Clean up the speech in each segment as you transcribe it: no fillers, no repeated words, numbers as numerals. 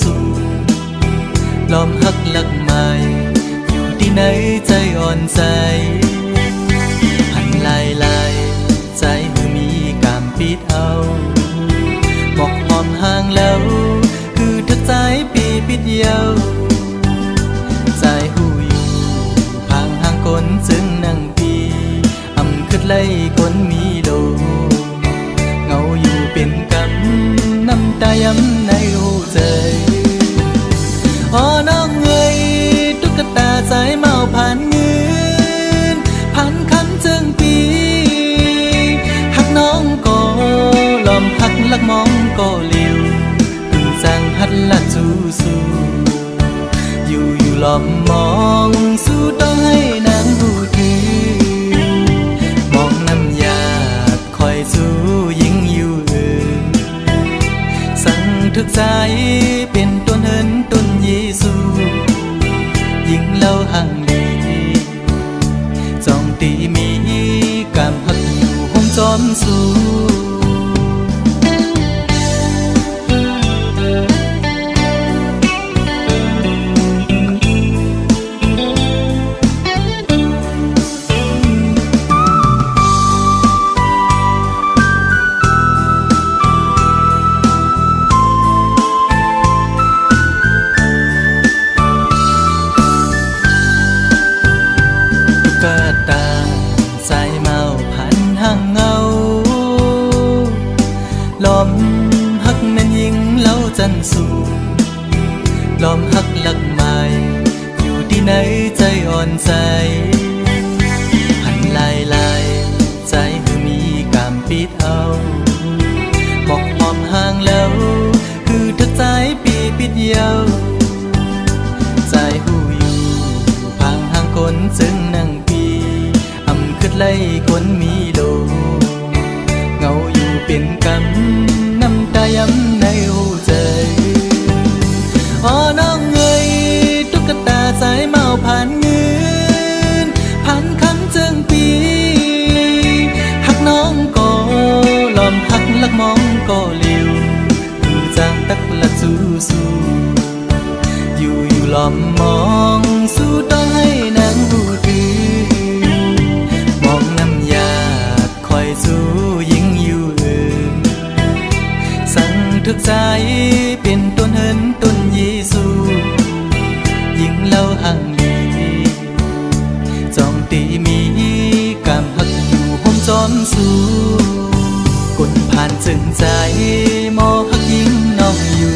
สูล้อมหักหลักใหม่อยู่ที่ไหนใจอ่อนใจหันลายใจมือมีกามปิดเอาบอกหอมห่างแล้วคือทักใจปีปิดเยาใจหูอยู่ห่างห่างคนจึงนั่งปีอำคืดไล่คนมีโลเงาอยู่เป็นกำน้ำตาย้ำในหูใจอ๋อน้องเอ๋ยตุ๊กตาสายเมาผ่านเงินผ่านคำจึงปีหักน้องก็ลอมหักลักมองก็เลี้ยวคือจางหัดละสู้อยู่ลอมมองสู้ต้องให้นางหูถือมองน้ำยาดคอยสู้ยิ่งอยู่สั่งทึกใจเป็นต้นเหินต้นเยซูยิ่งเล่าห่างดีจองตีมีกามหักอยู่ห้องจอมสู้ตาสายเมาผ่านห่างเงาลอมหักแม่นยิงเล่าจันสูลอมหักหลักใหม่อยู่ที่ไหนใจอ่อนใจหันลายใจคือมีกามปิดเอาบอกหอมห่างแล้วคือทักใจปีปิดเยาใจหูอยู่ห่างห่างคนจึงนั่งคืดไล่คนมีโลเงาอยู่เป็นกำน้ำตาย้ำในหูใจอ๋อน้องเอ๋ยตุ๊กตาสายเมาผ่านเงินผ่านคำจึงปีหักน้องก็ลอมหักลักมองก็เลี้ยวคือจางตักละสู้อยู่ลอมมองสู้ต้องให้นางหูถือสู้ยิ่งอยู่สั่งทึกใจเป็นต้นเหินต้นเยซูยิ่งเล่าห่างดีจองตีมีกามหักอยู่ห้องจอมสู้กดผ่านจึงใจมอหักยิ่งน้องอยู่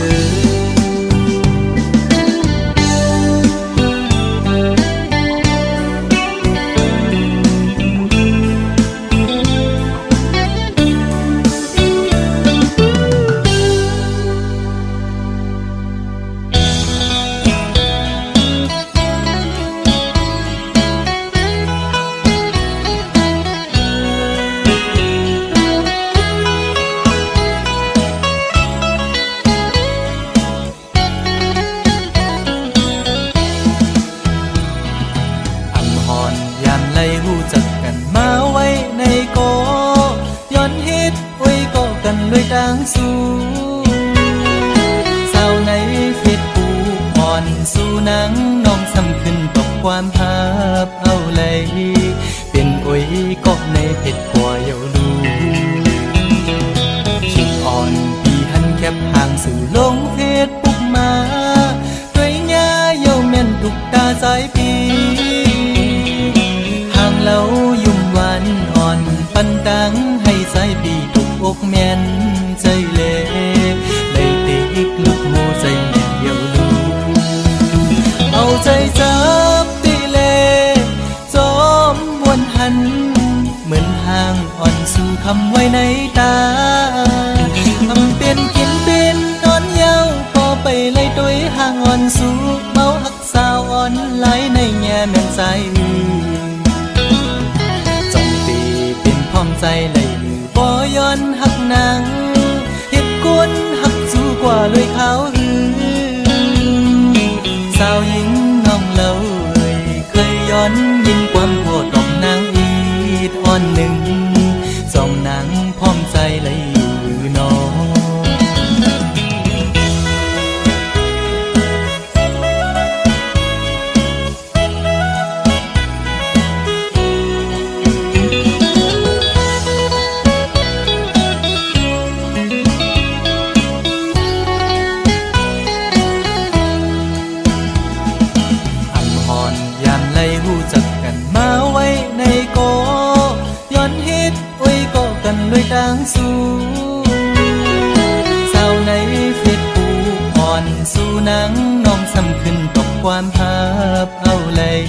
หูจักกันมาไว้ในกอย้อนเฮ็ดไว้ก็กันด้วยต่างสู้สาวในเฟซบุ๊กอ่อนสู้นางน้องซ้ำขึ้นตกความภาพเอาเลยเป็นโอ้ยก็ในเพจกว่าเยาลูคิดอ่อนพี่หันแคบห่างสู่ลงเฟซบุ๊กมาด้วยหญ้าเยาแม่นทุกตาสายปีเล่ายุ่มหวานอ่อนปันตังให้สายปีถูกอกแม่นใจเล่ได้ติกลูกโมใจแม่เดียวลูเอาใจจับตีเล่จอมวนหันเหมือนห่างอ่อนสู่คำไว้ในตาทำเป็นกินเป็นนอนเย้าพอไปไล่ตัวห่างอ่อนสู่เมาหักสาวอ่อนไหลในแง่แม่นใจพร้อมใจเลยบ่ย้อนหักนางเฮ็ดกวนหักสู้กว่าเลยเขาสาวหญิงน้องเล่าเคยย้อนยินความโคตรตบนางอีดอ่อนหนึ่งสองนางพร้อมใจเลยอยู่น้อง นด้วยต่างสู้สาวในเฟซบุ๊กอ่อนสู้นางน้องซ้ำขึ้นตกความภาพเอาเลย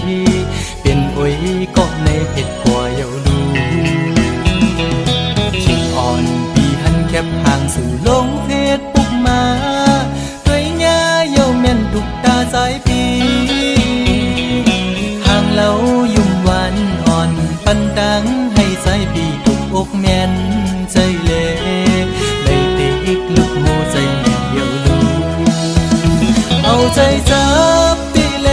เปลี่ยนโอยก็ในเพจกว่าเยาลูชิงอ่อนปีหันแคบห่างสื่อลงเฟซบุ๊กมาด้วยหญ้าเยาแม่นทุกตาสายปีห่างเล่ายุ่มหวานอ่อนปันดังให้สายปีถูกอกแม่นใจเล่ได้ติกลุกโมใจเยาลูเอาใจจับตีเล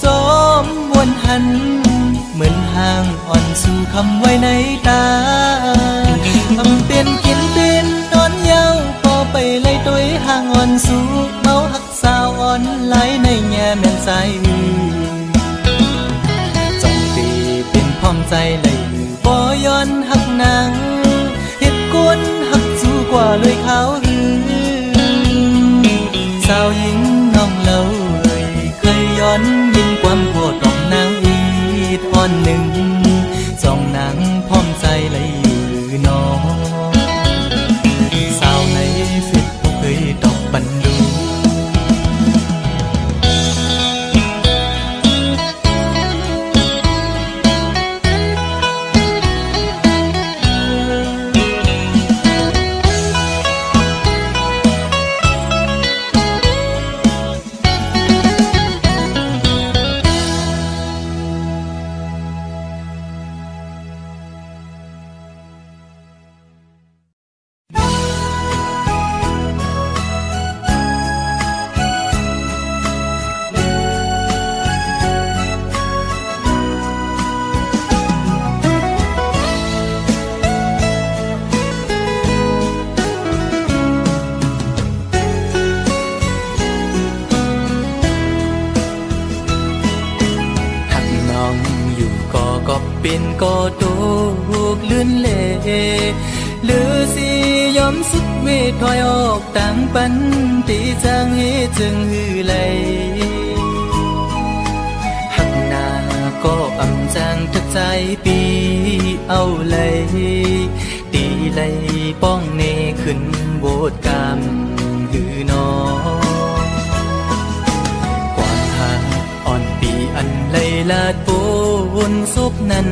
จอมวนหันเหมือนห่างอ่อนสู่คำไว้ในตาทำเป็นกินเป็นนอนเย้าพอไปไล่ตัวห่างอ่อนสู่เมาหักสาวอ่อนไหลในแง่แม่นสายจ้องตีเป็นพร้อมใจเลยบ่ย้อนหักนางเหตุกวนหักสู้กว่าเลยขาวหรือสาวหญิงน้องเล่าเคยย้อนยินความโกรธของนางอีดอ่อนหนึ่งสองนางพร้อมใจเลยอยู่หรือน้องสาวในเฟซบุ๊กเคยตอบปันดูเป็นก็ตูกลื่นเล่หรือสิยอมสุดเวทถอยออกต่างปันตีจางให้จึงหือไหลหักหน้าก็อำจางทักใจปีเอาเลยตีไหลป้องเนขึ้นโบดกามหือนอความหักอ่อนปีอันไหลลาดปูนสุกนั้น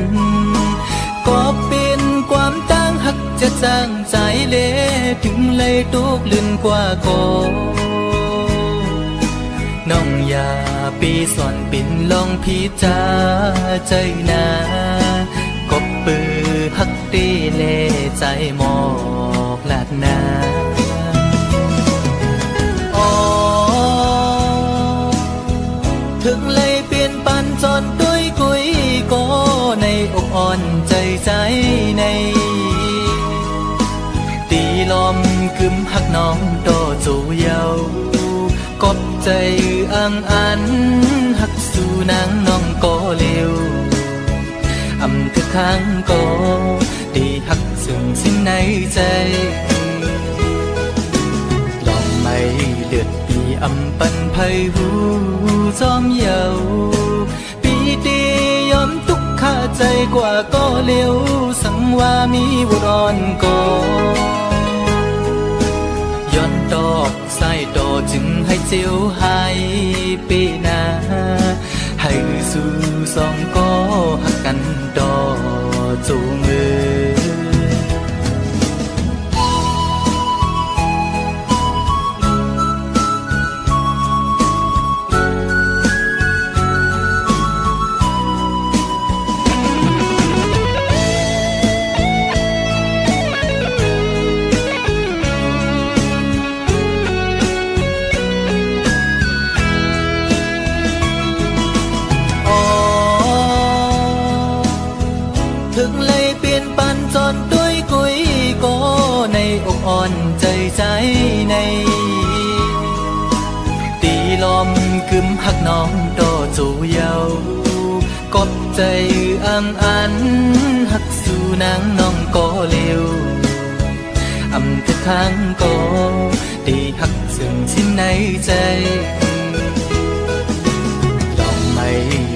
ก็เป็นความต่างหักจะจางใจเละถึงเลยตุกลื่นกว่าก็น้องอย่าปีสอนปิ่นลองพิจาใจนาก็ปือหักตีเล่ใจหมอกลาดนาถึงเลยเปลี่ยนปันจนด้วยกุยก็ในอกอ่อนใจใจในตีลมคืมหักน้องโตจูเยากบใจอังอันหักสู่นางน้องก็เร็วอำทุกครั้งก็ตีหักซึ่งสิ้นในใจลองไม่เลือดปีอำปันไพหูจอมเยาปีตียอมทุกข้าใจกว่าก็เร็วสังว่ามีบุรอนก็ย้อนดอกใส่ดอจึงให้เจียวหายปีนาให้สู่สองก็หักกันดอจูงมือถึงเลยเปลี่ยนปันจนด้วยกุยก็ในอกอ่อนใจใจในตีลมคืมหักน้องโตจูเยากบใจอังอันหักสู่นางน้องก็เร็วอำทุกครั้งก็ตีหักซึ่งสิ้นในใจลองไม่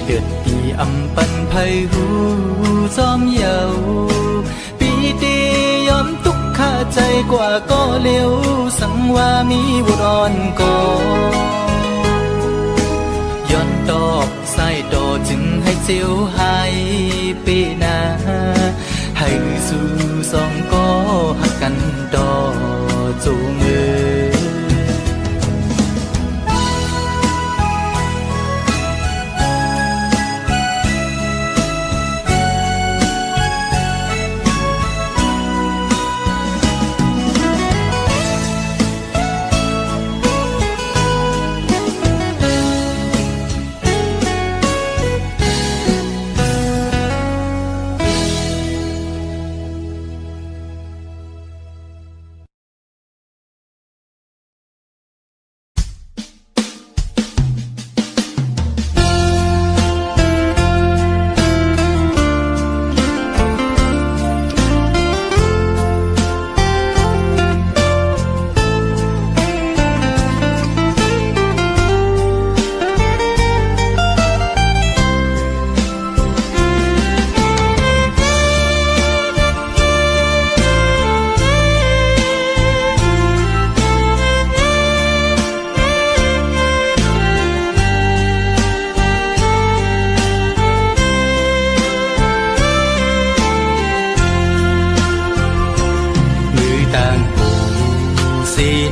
เลือดปีอำปันไพหูจอมเยาปีตี ใจกว่าก็เลี้ยวสังว่ามีบุญอ่อนก่อย้อนตอบใส่โตจึงให้เจียวให้ปีหน้าให้สู่สองก็หักกันต่อจูงมือ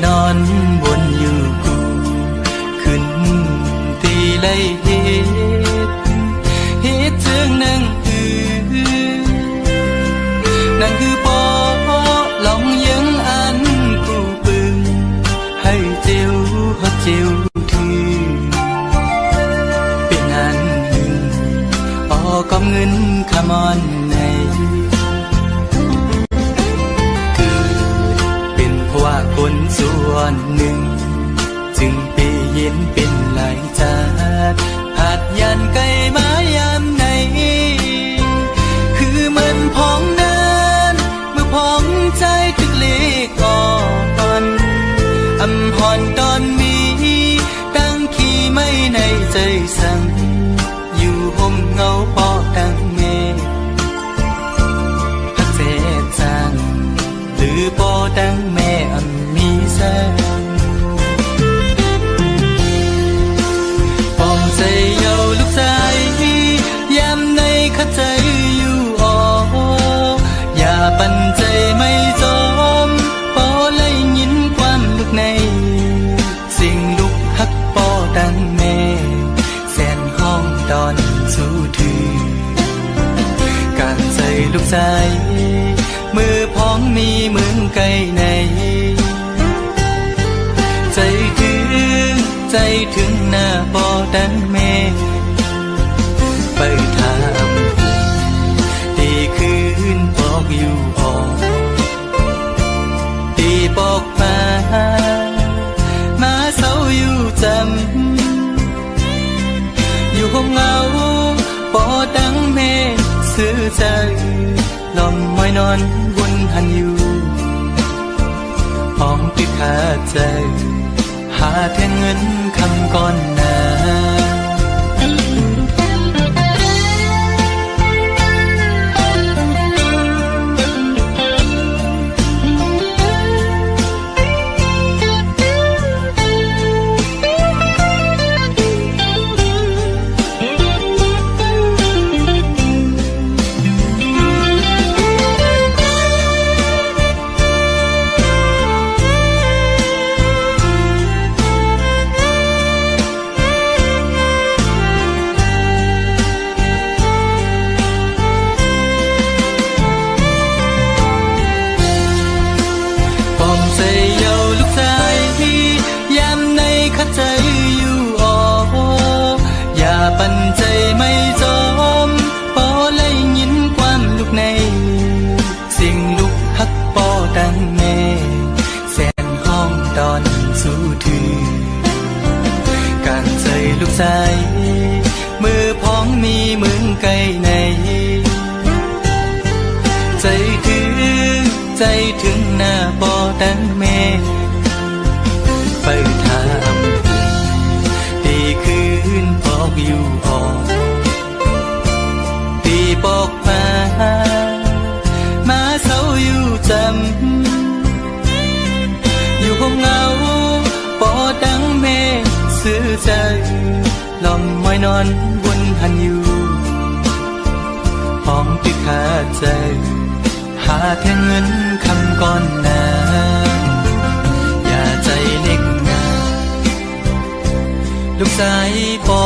นอนบนอยู่กูขึ้นตีไล่เหตุจึงนั่งคือปอลองยังอันกูปึงให้เจียวฮอดเจียวถือเป็นอันหนึ่งออกอมเงินขมอนในว่าคนส่วนหนึ่งจึงไปเย็นเป็นหลายจาดผาดยันไกลมายามไหนคือมันพองนั้นเมื่อพองใจถึกเล็กอ่อนอำหอนตอนมีตั้งขี้ไม่ในใจสั่งอยู่ห่มเงาปอตั้งเมพักเจ็ดจางหรือปอตั้งแม่มีแสงปองใจเยาลูกชายยามในข้าใจอยู่อ่ออย่าปันใจไม่จมปอเลยยินความลูกในสิ่งลูกฮักปอดังแม่แสนห้องตอนสู้ถือการใจลูกชายมือพ้องมีเมืองไกลในใจถึงหน้าปอดังแม่ไปทำตีคืนปอกอยู่ออกตีปอกมาเศร้าอยู่จำอยู่ห้องเงาปอดังแม่ซื้อใจลมไว้นอนบนหันอยู่ห้องติดขาใจหาแทงเงินคำก่อนหน้าปันใจไม่จมปอเลยยินความลูกในสิ่งลูกฮักปอดังแม่แสนห้องตอนสู้ถือการใจลูกชายมือพ้องมีมึงไกลในใจถึงหน้าปอดังแม่ไปทำตีคืนปอกอยู่ออกตีปอกมาเศร้าอยู่จำ อนวนหันอยู่ห้องติดขาใจหาแค่เงินคำก่อนหน้าอย่าใจเล็กนะลูกชายปอ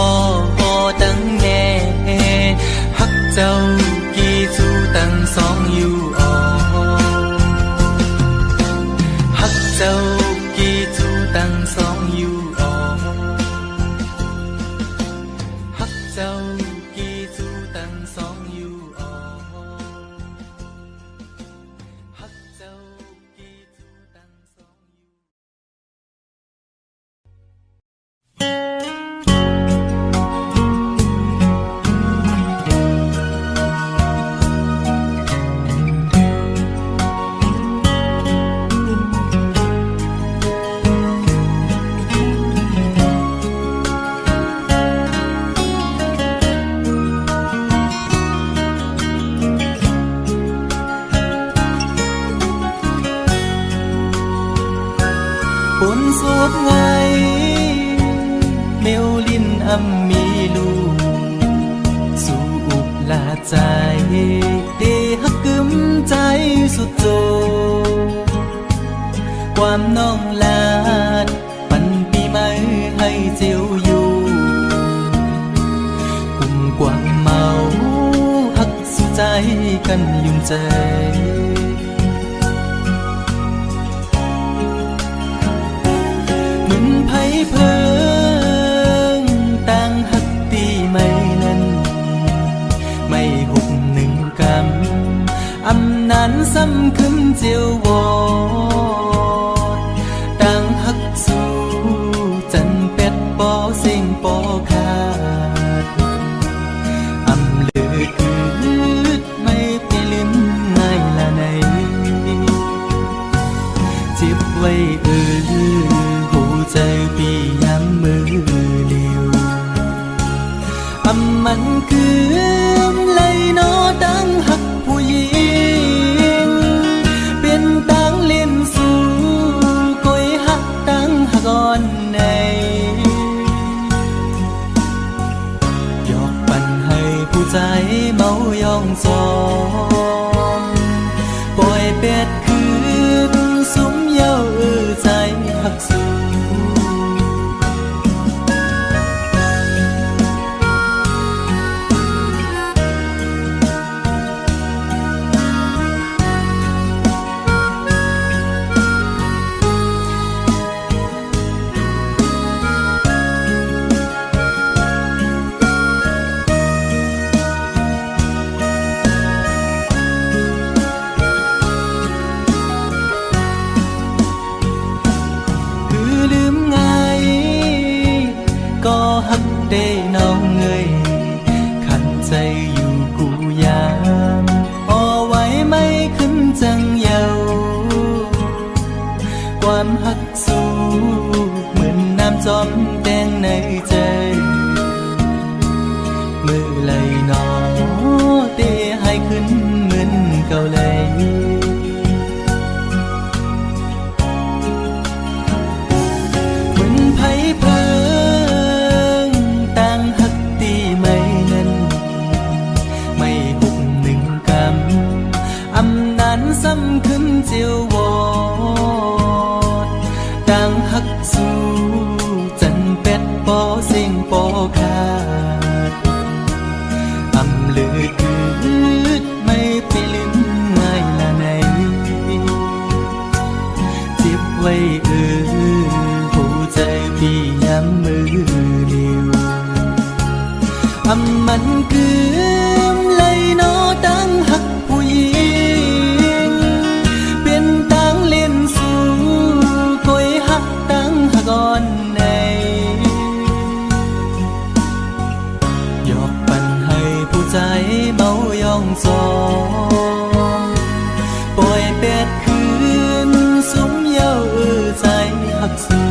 ตั้งแน่ฮักเจ้ากี่สู้ตั้งสองอยู่ออฮักเจ้ากี่สู้ตั้งสองอยู่ออฮักเจ้ากี่สู้ตั้งสองอยู่ออฮักเจ้ากี่สู้ตั้งสองอยู่ฝนสวบไงเมลลินอำมีลูกสู่อุบลาใจเดฮักกึมใจสุดโจความน้องลาดปันปีใหม่ให้เจียวอยู่กุ่มกวางเมาฮักสุดใจกันยุ่งใจไผ่เพิงต่างหักตีไม่นั้นไม่หุบหนึ่งกำอำนานซ้ำขึ้นเจียววอดต่างหักสู้จันเป็ดปอเสียงปอขาดอำเลือคืดไม่ไปลิ้มง่ายละในจิบไว้ใจปีย้ำมือเลียวมันคือเลยโนตั้งหักผู้หญิงเป็นตั้งเล่นสู่ก้อยหักตั้งหักอ่อนในยอกปั่นให้ผู้ใจเมายองซองปล่อยเป็ดคืนสุมเย้าใจหักสู่ได้น้องเงยขันใจอยู่กูยามเอาไว้ไม่ขึ้นจังเยาความหักสู้เหมือนน้ำจอมแดงในใจมือไหลนอเตะให้ขึ้นเหมือนเก่าเลยเหมือนไผ่เพลิซ้ำขึ้นเจียววอดต่างหักสู้จันเป็ดปอเสียงปอขาดอำเลือคืดไม่ไปลืมง่ายละในจิบไว้หัวใจพี่ย้ำมือเดียวมันคือเลยโนตั้งหักผู้หญิงก่อนในยอกปั่นให้ผู้ใจเมายองซองปล่อยเป็ดคืนสุมเย้าใจหักสู้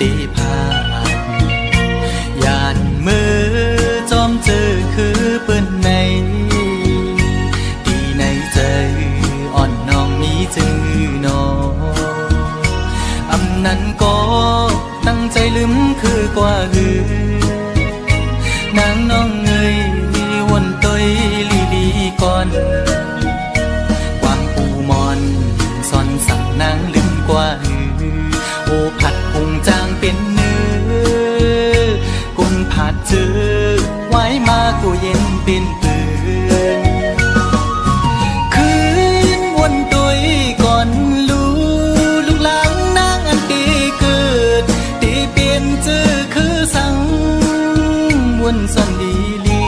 ติภาพยานมือจอมเจอคือเปิ้นในที่ในใจอ่อนน้องมีจือหนออำนั้นก็ตั้งใจลืมคือกว่าหือนางน้องเอ้ยวนตอยลีลีก่อนความปูมอนซ่อนสั่งนางลืมกว่าหือโอผัดพุงจางเป็นเนื้อกุนผัดเจอไว้มากูเย็นเป็นปืนคืนวนตอยก่อนลูกหลังนางอันตีเกิดตีเปลี่ยนเจอคือสั่งวนซ่อนดีลี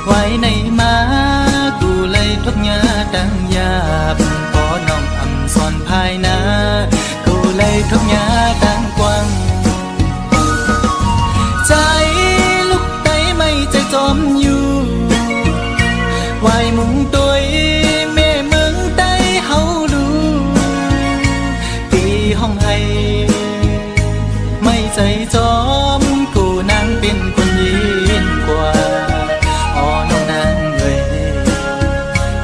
ไว้ในมากูเลยทบยาดังยาบพอน้องอำซ่อนภายนากูเลยทบยาดังกว้างใจลูกไตไม่ใจจอมอยู่ไว้มุงตัวแม่เมืองไตเฮาดูตีห้องให้ไม่ใจจอมกูนางเป็นคนยินกว่าอ๋อน้องนางเอ้ย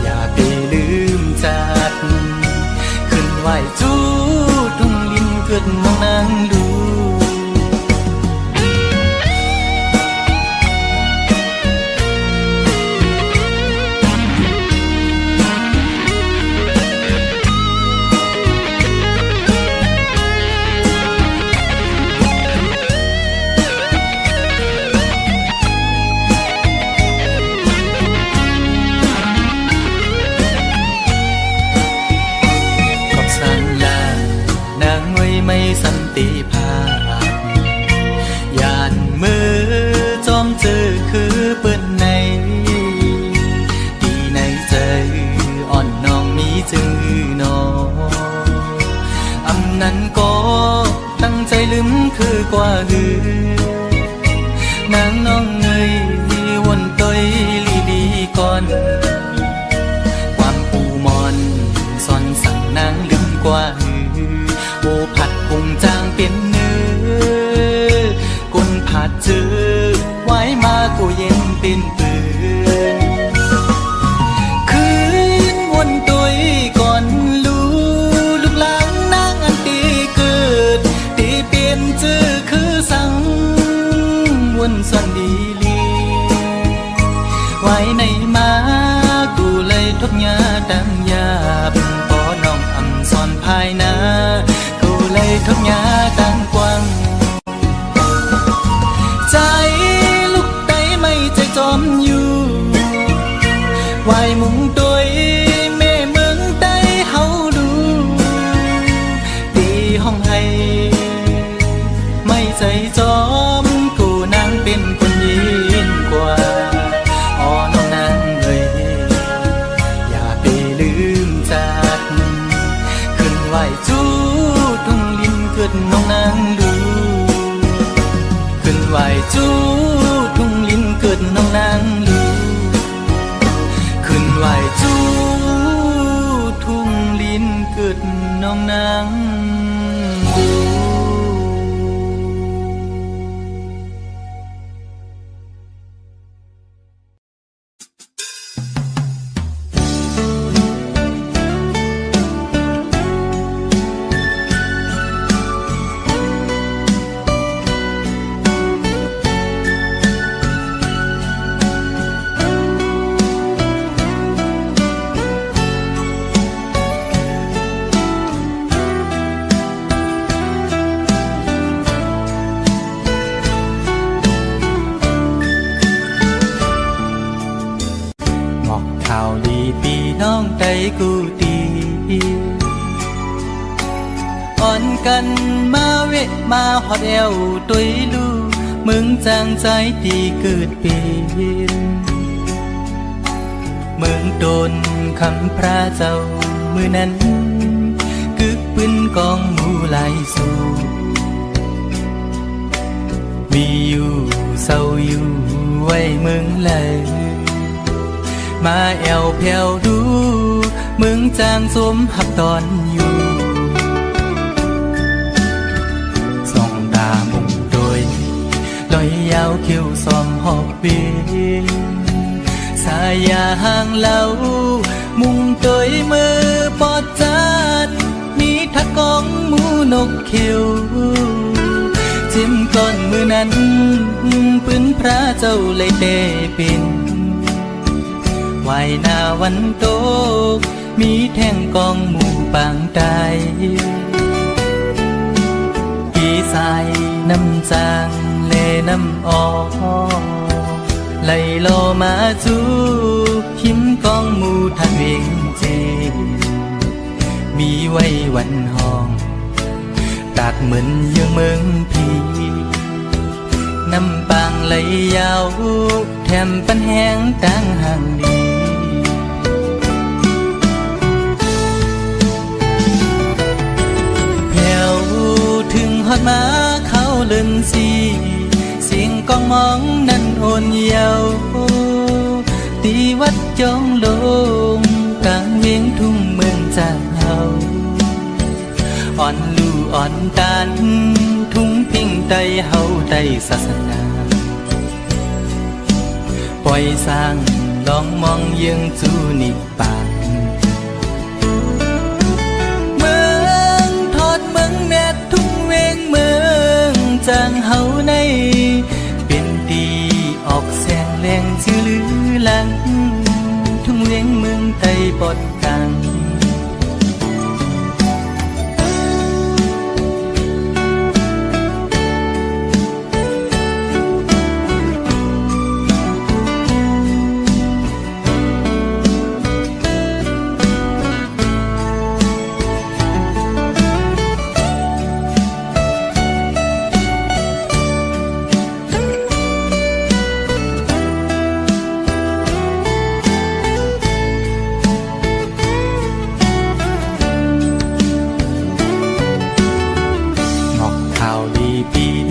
อย่าไปลืมจัดขึ้นไหวจูทุ่งลิ้นเกิดน้องนางดูไม่สันติภาพยานมือจอมเจอคือเปิ้นในที่ในใจอ่อนน้องมีจือหนออำนั้นก็ตั้งใจลืมคือกว่าหือนางน้องเอ้ยวนตอยลีดีก่อนความปูมอนซ่อนสั่งนางลืมกว่าหือโอผัดพุงจางเป็นเนื้อกุนผัดเจอไว้มากูเย็นเป็นปืนคืนวนตัวก่อนลูกหลังนางอันตีเกิดตีเปลี่ยนเจอคือสั่งวนซ่อนดีลีไว้ในมากูเลยทบยาดังยาบพอน้องอำซ่อนภายนาเลยทบยาดังกว้างใจลูกไตไม่ใจจอมอยู่ไว้มุงตัวแม่เมืองไตเฮาดูตีห้องให้ไม่ใจจอมกูนางเป็นคนยินกว่าอ๋อน้องนางเอ้ยอย่าไปลืมจัดขึ้นไหวจูขึ้นน้องนางดูขึ้นไหวจูทุ่งลิ้นเกิดน้องนางดูขึ้นไหวจูทุ่งลิ้นเกิดน้องนางดูน้องใจกูตีอ่อนกันมาเวะมาหอดแอวตุยลูมึงจางใจตีเกิดเป็นมึงโดนคำพระเจ้ามือนั้นกึกปืนกองหมู่ไหลสู่ มีอยู่เศร้าอยู่ไว้มึงเลยมาแอวแผ่วดูมึงจางสมหับตอนอยู่ อบเวียนสายาห่างเหล่ามุงตัวมือปอดจัดมีทักกองหมูนกเขียวจิ้มก้อนมือนั้นปืนพระเจ้าเลยเตปินไหวหน้าวันโตกมีแท่งกองหมู่ปางตายปีสายน้ำจางเลน้ำออกไหลโลมาจูหิมกองหมู่ทันเวงเจมีไว้วันห้องตากเหมือนยังเมืองพีน้ำปางไหลยาวแถมปันแห้งต่างห่างดีแผ่วถึงฮอดมาเขาเลินสีเสียงกองมองนั้นโอนเยาตีวัดจองลงกลางเวียงทุ่งเมืองจากเฮาอ่อนลู่อ่อนตานทุ่งพิงไตเฮาไตศาสนาปล่อยสร้างลองมองยังจูนิปานเมืองทอดเมืองแม่ทุ่งเวงเมืองจางเฮาในเป็นดีออกแสงแรงชื่อลือหลังทุ่งเวงเมืองไตปอดกัง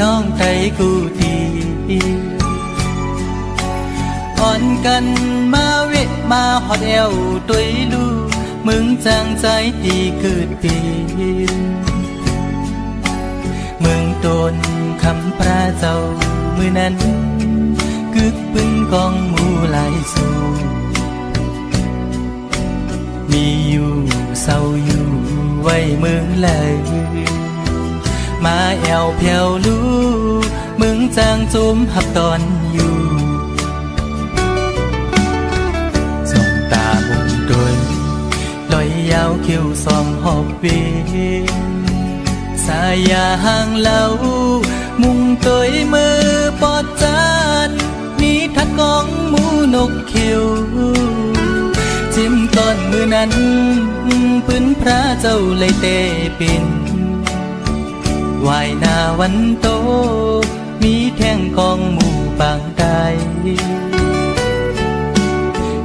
น้องไทยกูดีอ่อนกันมาเวทมาหอดเอวตุยลูมึงจางใจตีเกิดปีเมืองตนคำพระเจ้ามือนั้นกึกปึ้งกองหมู่หลายสูมีอยู่เศร้าอยู่ไว้เมืองเลยมาแอวเพียวลูมึงจางจุมหับตอนอยู่ส่องตาบุงโดยลอยยาวคิ้วซอมหอบเวียนสายาห่างเหล่ามุงตัวมือปอดจันมีทักกองหมูนกเขียวจิ้มก้อนมือนั้นปืนพระเจ้าเลยเตปินวายหน้าวันโตมีแท่งกองหมู่บางใด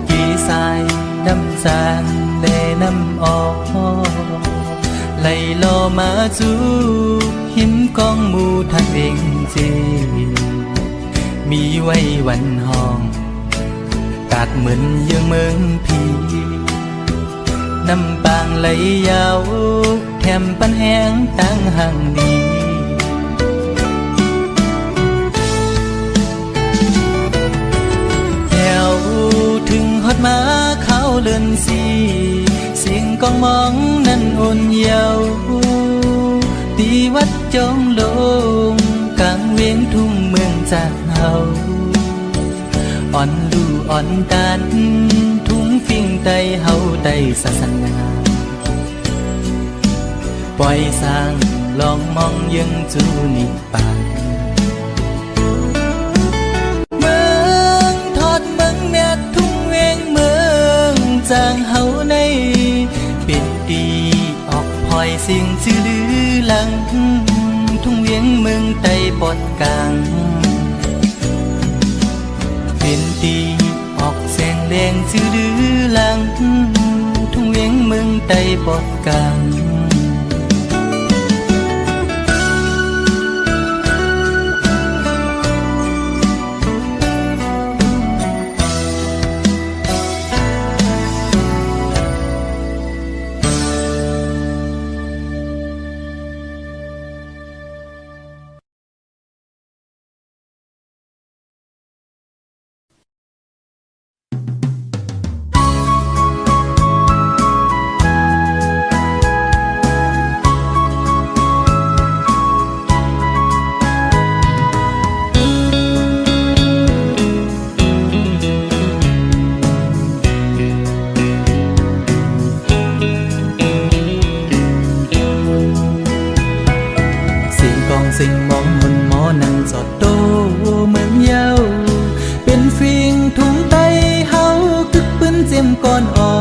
กี่สายน้ำจางเลน้ำออกไหลโลมาจูหิมกองหมู่ทันเวงเจมีไว้วันห้องตากเหมือนยังเมืองพีน้ำปางไหลยาวแถมปันแห้งตั้งห่างนี้แถวถึงฮอดมาเขาเลินสีเสียงกองมองนั้นโอนเยาตีวัดจองลงกลางเวียงทุ่งเมืองจากเฮาอ่อนลู่อ่อนตานทุ่งฟิงไตเฮาไตศาสนาปล่อยสร้างลองมองยังจูนิปานเมืองทอดเมืองแม่ทุ่งเวงเมืองจางเฮาในเป็นดีออกพลอยสิ่งชื่อลือหลังทุ่งเวียงเมืองไตปอดกลางเป็นดีออกแสงแดงชื่อลือหลังทุ่งเวียงเมืองไตปอดกลาง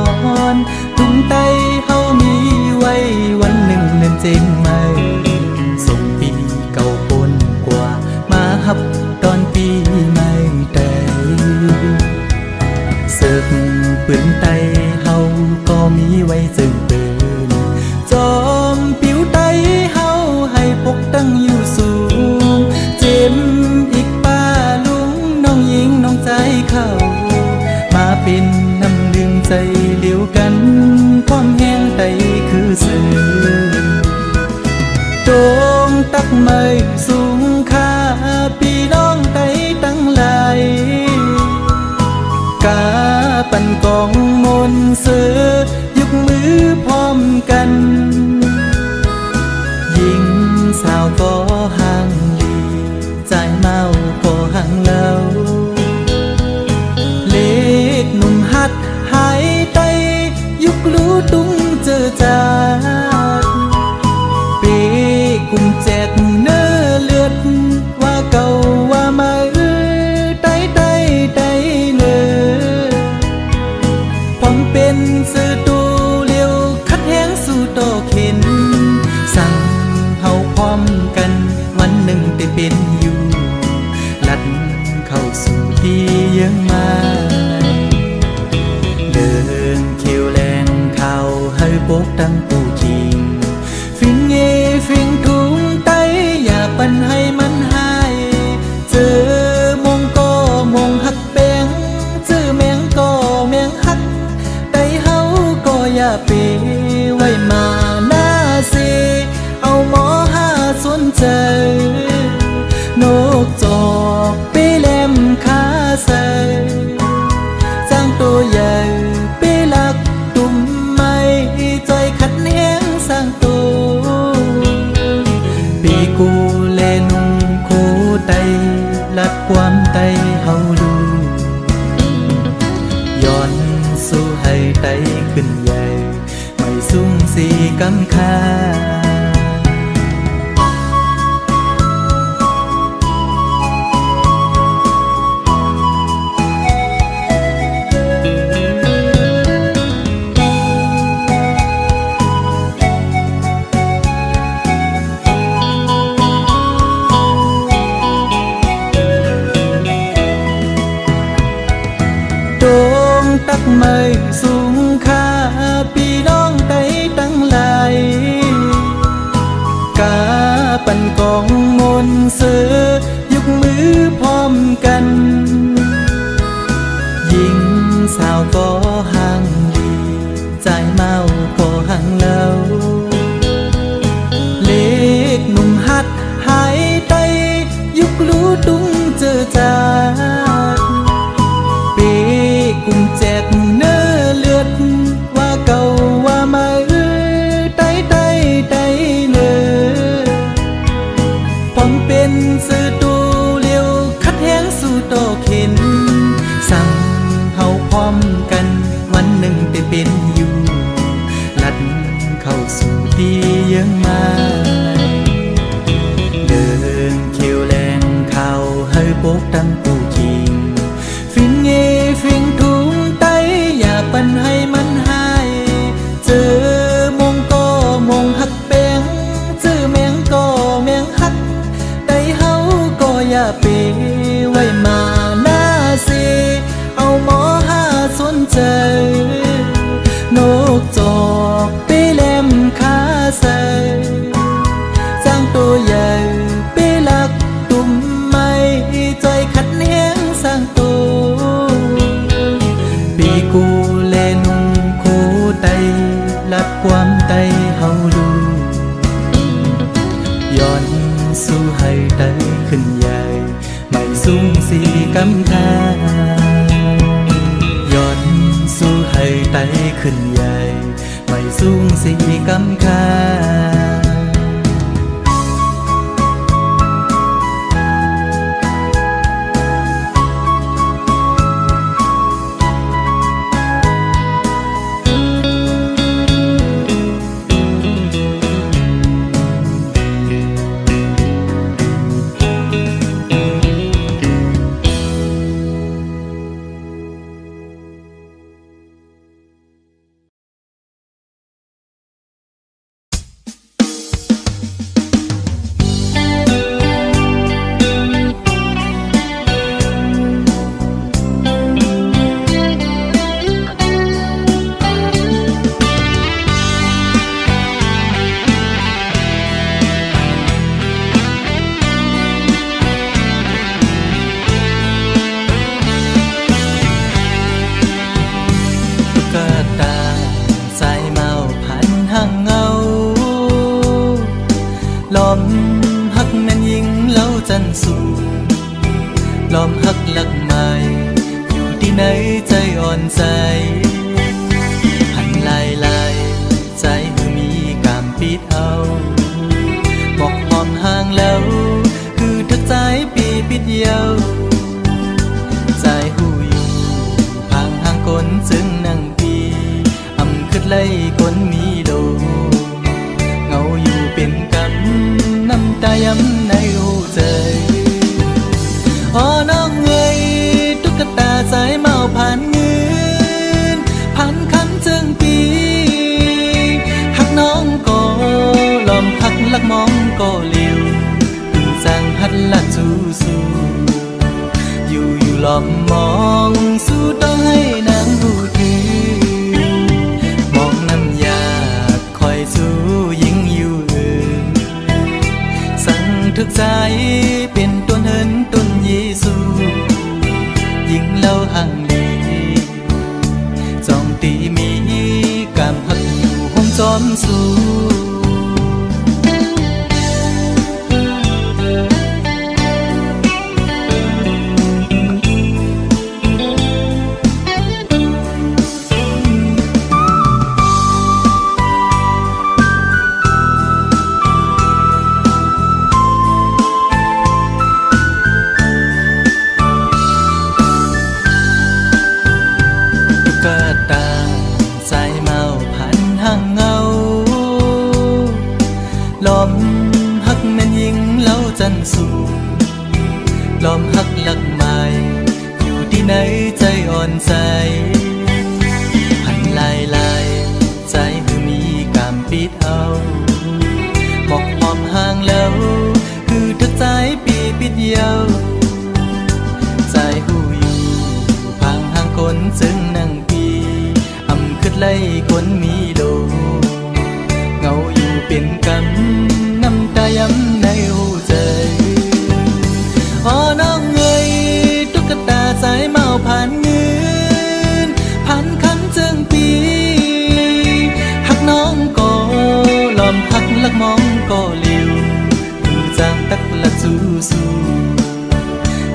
อนตุ้งไตเฮามีไว้วันหนึ่งเนินเจงไม่ส่งปีเก่าปนกว่ามาฮับตอนปีใหม่แต่เสิร์ฟปืนไตเฮาก็มีไว้จึงปืนจอมปิวไตเฮาให้ปกตั้งอยู่สูงเจมอีกป้าลุงน้องหญิงน้องใจเขามาเป็นน้ำหนึ่งใจเดียวกันความแห้งไตคือสื่อโจงตักไม่สูงค่าพี่น้องไตตั้งหลายกาปั่นกองมนเสือยกมือพร้อมกันยิงสาวก็ห่างลีใจเมาก็ห่างเล่าเล็กหนุ่มหัดหายไตยุกรู้ตุ้งเจอจาดปีกุมแจกเนื้อเลือดว่าเก่าว่ามาไตเนื้อความเป็นสื่อตูเลี้ยวคัดแห้งสู่โตเข็นสั่งเฮาพร้อมกันวันหนึ่งได้เป็นอยู่ลัดเข้าสู่ที่ยังมาเดินเขียวแรงเข้าให้ปกตั้งผู้จริงฟิงเงฟิงถุงไตอย่าปันให้มันหายเจอมงก็มงหักแปงเจอแมงก็แมงหักไตเฮาก็อย่าเปไว้มาหน้าเสเอาหมอหาสนใจนกจอกไปแหลมขาใส่สร้างตัวใหญ่ไปลักตุ่มไม้จอยขัดแห้งสร้างตัวปีกูแลนุ่งคู่ไตลัดความไตเฮาดูย้อนสู้ให้ไตขึ้นใหญ่ไม่สุ่มสีกำคาตักไม่สูงค่าพี่น้องไตตั้งหลายกาปั่นกองมนเสือยกมือพร้อมกันยิงสาวก็ห่างลีใจเมาก็ห่างเล่าเล็กหนุ่มหัดหายไตยุกรู้ตุ้งเจอจาดกุมแจกเนื้อเลือดว่าเก่าว่ามาไตเนื้อผมเป็นสื่อตูเลี้ยวคัดแห้งสู่โตเข็นสั่งเฮาพร้อมกันวันหนึ่งได้เป็นอยู่ลัดเข้าสู่ที่ยังมาเดินเขียวแรงเข้าให้ปกตั้งผู้จริงฟิงเงฟิงถุงไตอย่าปันให้มันหายเจอมงก็มงหักแปงเจอแมงก็แมงหักไตเฮาก็อย่าเปไว้มาหน้าเสเอาหมอหาสนใจนกจอกไปแหลมขาใส่สร้างตัวใหญ่ไปลักตุ่มไม้จอยขัดแห้งสร้างตัวปีกูแลนุ่งคู่ไตลัดความไตเฮาดูย้อนสู้ให้ไตขึ้นใหญ่ไม่สูงสีกำคาย้อนสู้ให้ไตขึ้นใหญ่ไม่สูงสีกำคา ดไล่คนมีโลเงาอยู่เป็นกำน้ำตาย้ำในหัวใจอ๋อน้องเอ้ยตุ๊กตาสายเมาผ่านเงินผ่านคำเจิงปีหักน้องก็ลอมหักลักมองก็เลี้ยวคือสร้างหัดลัดสู้อยู่ลอมมองสู้ต้องให้นางรู้ถึงมองน้ำยาคอยสู้ยิ่งอยู่สั่งทึกใจเป็นต้นเหินต้นเยซูยิ่งเล่าห่างดีจองตีมีกามหักอยู่ห้องจอมสู้ลอมหักแม่นยิงเล่าจันสูลอมหักหลักไม้อยู่ที่ไหนใจอ่อนใจหันลายใจคือมีกามปิดเอาหมอกหอมห่างแล้วคือทึกใจปีปิดเยาวใจหูอยู่พางห่างคนจึงนั่งปีอำคืดไล่คนมีโลเงาอยู่เป็นกำน้ำตาย้ำในหัวใจอ๋อน้องเอ้ยตุ๊กตาสายเมาผ่านเงินผ่านคำเจิงปีหักน้องก็ลอมหักลักมองก็เลี้ยวดูจางตักละสู้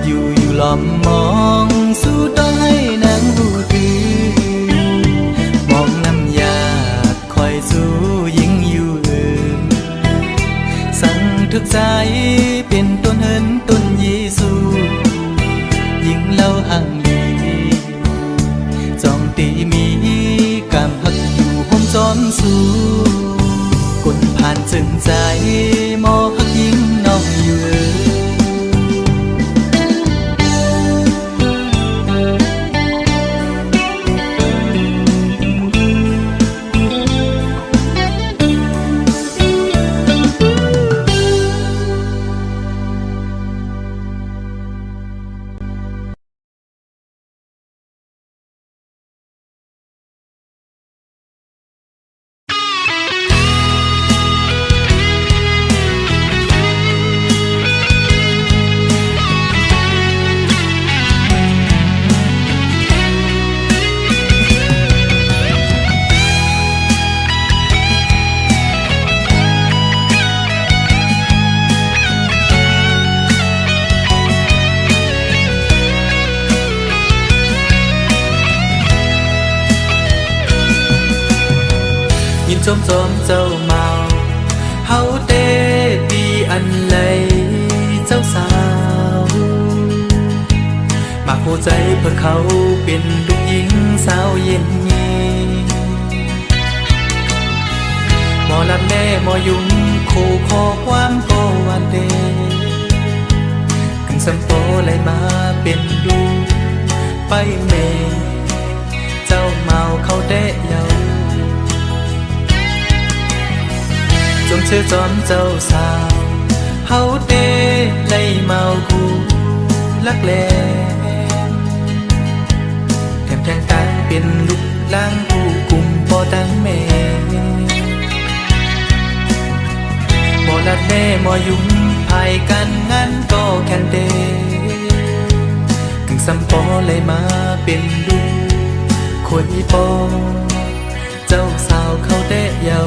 อยู่ลอมมองสู้ต้องให้นางรู้ถึงมองน้ำยาคอยสู้ยิ่งอยู่สั่งทึกใจเป็นต้นเหินต้นเยซูยิ่งเล่าห่างดีจองตีมีกามหักอยู่ห้องจอมสู้กดผ่านจึงใจมอหักยิ่งน้องอยู่จมเจ้าเมาเฮาเตปีอันเลยเจ้าสาวมาหัวใจเพื่อเขาเป็นลูกหญิงสาวเย็นยีหมอลำแม่หมอยุ่งคู่คอความโกวันเดกึ่งสัมโปเลยมาเป็นดูไปเมเจ้าเมาเขาเดะเยาจมเชื่อจอมเจ้าสาวเฮาเต้ไล่เมาคู่ลักแลแถมแทงตาเป็นลูกล้างผู้กุมบ่ตั้งแม่บ่ลัดแม่บ่ยุ่งภายกันงานก็แคนเดถึงสัมปอเลยมาเป็นลูกคนอีปอเจ้าสาวเขาได้เยา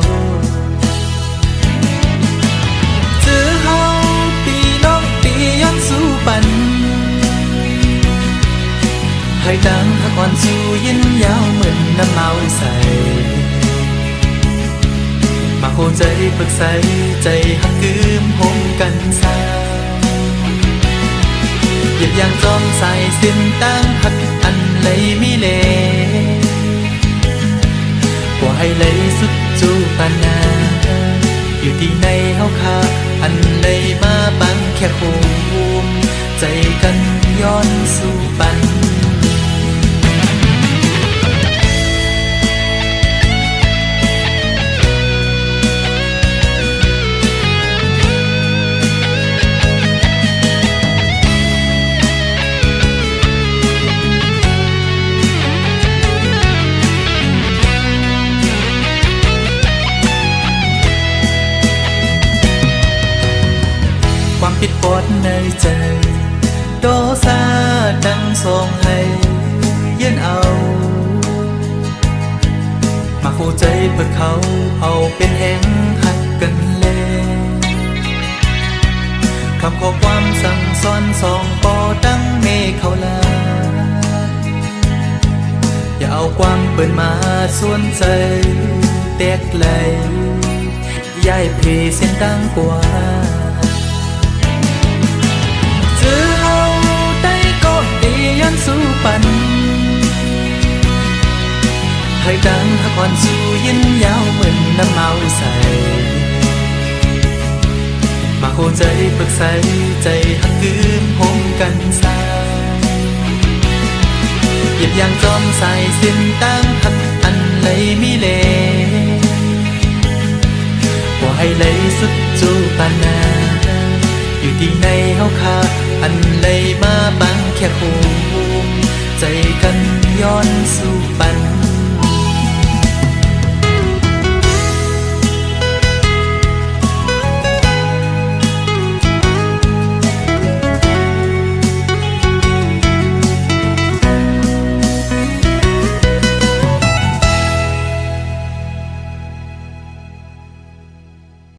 สู้ปันให้ดังหักอ่อนสู้ยินยาวเหมือนน้ำเมาใสมาโคใจปรึกใสใจหักกืมหงกันสาเหยียบยางจอมใส่สิ้นตั้งหักอันเลยมีเลกว่า ให้เลยสุดจูปานาอยู่ที่ในเฮาคาอันเลยมาปังแค่ภูมิใจกันย้อนสู่ปันความผิดปดในใจโดซาดังส่งให้ยืนเอามาคู่ใจเพื่อเขาเอาเป็นแห่งหักกันเลยคำข้อความสั่งสอนสองปอดังเมฆเขาลาอย่าเอาความเปิดมาส่วนใจแตกไหลย้ายเพเส้นดังกว่าสู้ปันให้ดังหักอ่อนสู้ยินยาวเหมือนน้ำเมาใสมาคู่ใจปรึกใสใจหักคืนพมกันสายหยิบยางจอมใส่สิ้นตั้งหักอันเลยมีเลว่าให้เลยสุดจูปานาอยู่ที่ในเฮาคา